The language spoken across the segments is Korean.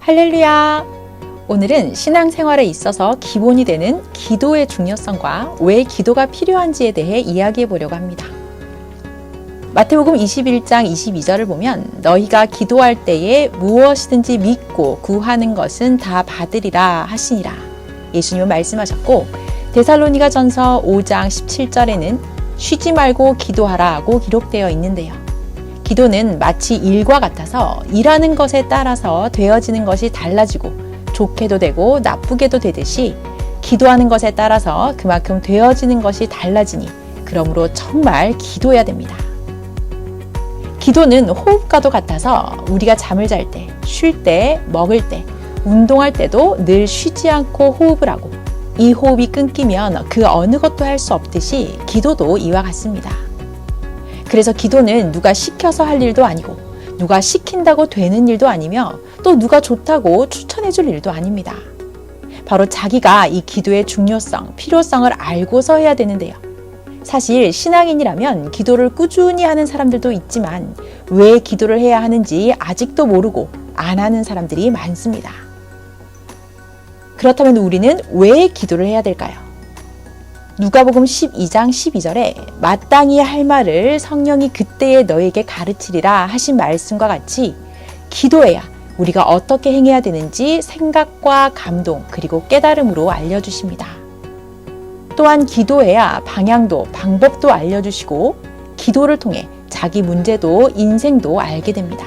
할렐루야! 오늘은 신앙생활에 있어서 기본이 되는 기도의 중요성과 왜 기도가 필요한지에 대해 이야기해 보려고 합니다. 마태복음 21장 22절을 보면 너희가 기도할 때에 무엇이든지 믿고 구하는 것은 다 받으리라 하시니라. 예수님은 말씀하셨고 데살로니가 전서 5장 17절에는 쉬지 말고 기도하라고 기록되어 있는데요. 기도는 마치 일과 같아서 일하는 것에 따라서 되어지는 것이 달라지고 좋게도 되고 나쁘게도 되듯이 기도하는 것에 따라서 그만큼 되어지는 것이 달라지니 그러므로 정말 기도해야 됩니다. 기도는 호흡과도 같아서 우리가 잠을 잘 때, 쉴 때, 먹을 때, 운동할 때도 늘 쉬지 않고 호흡을 하고 이 호흡이 끊기면 그 어느 것도 할 수 없듯이 기도도 이와 같습니다. 그래서 기도는 누가 시켜서 할 일도 아니고 누가 시킨다고 되는 일도 아니며 또 누가 좋다고 추천해 줄 일도 아닙니다. 바로 자기가 이 기도의 중요성, 필요성을 알고서 해야 되는데요. 사실 신앙인이라면 기도를 꾸준히 하는 사람들도 있지만 왜 기도를 해야 하는지 아직도 모르고 안 하는 사람들이 많습니다. 그렇다면 우리는 왜 기도를 해야 될까요? 누가복음 12장 12절에 마땅히 할 말을 성령이 그때에 너에게 가르치리라 하신 말씀과 같이 기도해야 우리가 어떻게 행해야 되는지 생각과 감동 그리고 깨달음으로 알려주십니다. 또한 기도해야 방향도 방법도 알려주시고 기도를 통해 자기 문제도 인생도 알게 됩니다.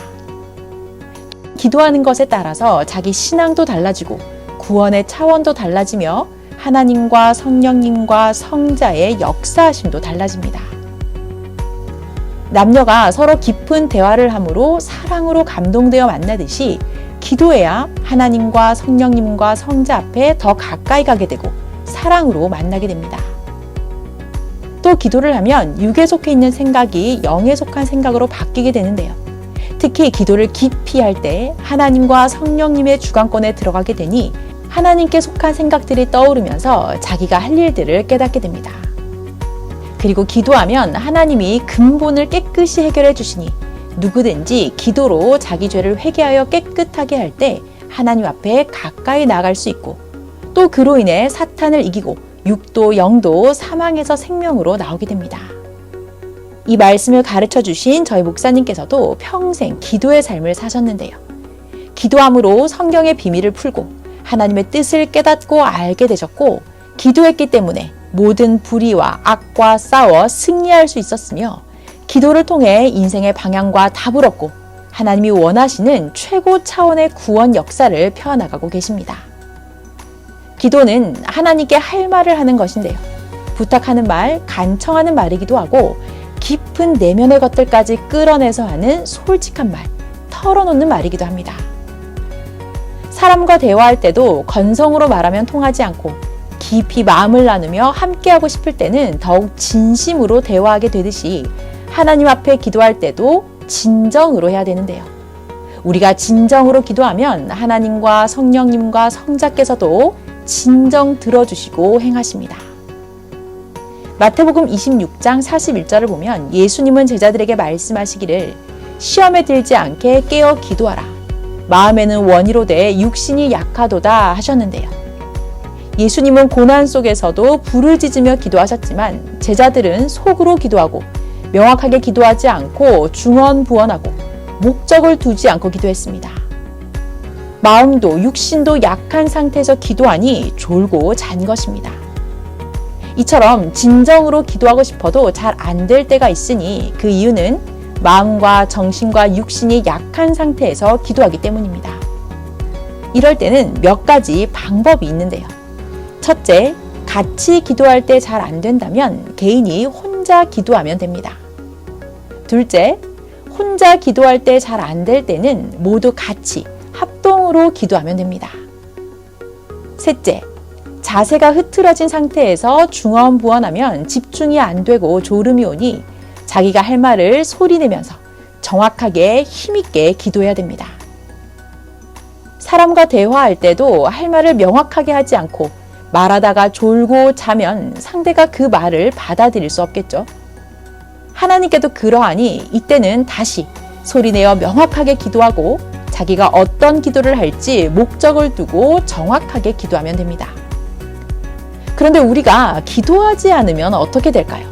기도하는 것에 따라서 자기 신앙도 달라지고 구원의 차원도 달라지며 하나님과 성령님과 성자의 역사하심도 달라집니다. 남녀가 서로 깊은 대화를 함으로 사랑으로 감동되어 만나듯이 기도해야 하나님과 성령님과 성자 앞에 더 가까이 가게 되고 사랑으로 만나게 됩니다. 또 기도를 하면 육에 속해 있는 생각이 영에 속한 생각으로 바뀌게 되는데요. 특히 기도를 깊이 할 때 하나님과 성령님의 주관권에 들어가게 되니 하나님께 속한 생각들이 떠오르면서 자기가 할 일들을 깨닫게 됩니다. 그리고 기도하면 하나님이 근본을 깨끗이 해결해 주시니 누구든지 기도로 자기 죄를 회개하여 깨끗하게 할 때 하나님 앞에 가까이 나아갈 수 있고 또 그로 인해 사탄을 이기고 육도 영도 사망에서 생명으로 나오게 됩니다. 이 말씀을 가르쳐 주신 저희 목사님께서도 평생 기도의 삶을 사셨는데요. 기도함으로 성경의 비밀을 풀고 하나님의 뜻을 깨닫고 알게 되셨고 기도했기 때문에 모든 불의와 악과 싸워 승리할 수 있었으며 기도를 통해 인생의 방향과 답을 얻고 하나님이 원하시는 최고 차원의 구원 역사를 펴나가고 계십니다. 기도는 하나님께 할 말을 하는 것인데요. 부탁하는 말, 간청하는 말이기도 하고 깊은 내면의 것들까지 끌어내서 하는 솔직한 말, 털어놓는 말이기도 합니다. 사람과 대화할 때도 건성으로 말하면 통하지 않고 깊이 마음을 나누며 함께하고 싶을 때는 더욱 진심으로 대화하게 되듯이 하나님 앞에 기도할 때도 진정으로 해야 되는데요. 우리가 진정으로 기도하면 하나님과 성령님과 성자께서도 진정 들어주시고 행하십니다. 마태복음 26장 41절을 보면 예수님은 제자들에게 말씀하시기를 시험에 들지 않게 깨어 기도하라. 마음에는 원이로되 육신이 약하도다 하셨는데요. 예수님은 고난 속에서도 부르짖으며 기도하셨지만 제자들은 속으로 기도하고 명확하게 기도하지 않고 중언부언하고 목적을 두지 않고 기도했습니다. 마음도 육신도 약한 상태에서 기도하니 졸고 잔 것입니다. 이처럼 진정으로 기도하고 싶어도 잘 안 될 때가 있으니 그 이유는 마음과 정신과 육신이 약한 상태에서 기도하기 때문입니다. 이럴 때는 몇 가지 방법이 있는데요. 첫째, 같이 기도할 때 잘 안 된다면 개인이 혼자 기도하면 됩니다. 둘째, 혼자 기도할 때 잘 안 될 때는 모두 같이 합동으로 기도하면 됩니다. 셋째, 자세가 흐트러진 상태에서 중언부언하면 집중이 안 되고 졸음이 오니 자기가 할 말을 소리내면서 정확하게 힘있게 기도해야 됩니다. 사람과 대화할 때도 할 말을 명확하게 하지 않고 말하다가 졸고 자면 상대가 그 말을 받아들일 수 없겠죠. 하나님께도 그러하니 이때는 다시 소리내어 명확하게 기도하고 자기가 어떤 기도를 할지 목적을 두고 정확하게 기도하면 됩니다. 그런데 우리가 기도하지 않으면 어떻게 될까요?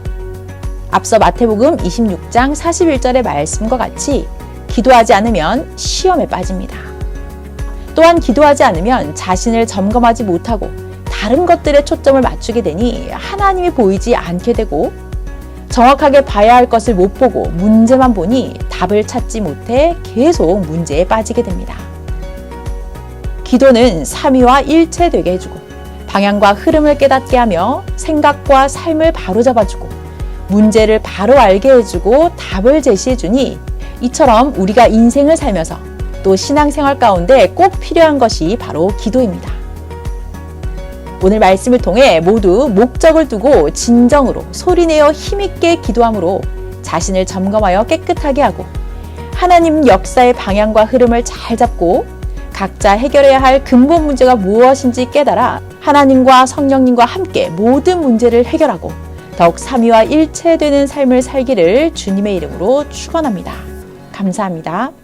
앞서 마태복음 26장 41절의 말씀과 같이 기도하지 않으면 시험에 빠집니다. 또한 기도하지 않으면 자신을 점검하지 못하고 다른 것들에 초점을 맞추게 되니 하나님이 보이지 않게 되고 정확하게 봐야 할 것을 못 보고 문제만 보니 답을 찾지 못해 계속 문제에 빠지게 됩니다. 기도는 삼위와 일체되게 해주고 방향과 흐름을 깨닫게 하며 생각과 삶을 바로잡아주고 문제를 바로 알게 해주고 답을 제시해주니 이처럼 우리가 인생을 살면서 또 신앙생활 가운데 꼭 필요한 것이 바로 기도입니다. 오늘 말씀을 통해 모두 목적을 두고 진정으로 소리내어 힘있게 기도함으로 자신을 점검하여 깨끗하게 하고 하나님 역사의 방향과 흐름을 잘 잡고 각자 해결해야 할 근본 문제가 무엇인지 깨달아 하나님과 성령님과 함께 모든 문제를 해결하고 더욱 삼위와 일체되는 삶을 살기를 주님의 이름으로 축원합니다. 감사합니다.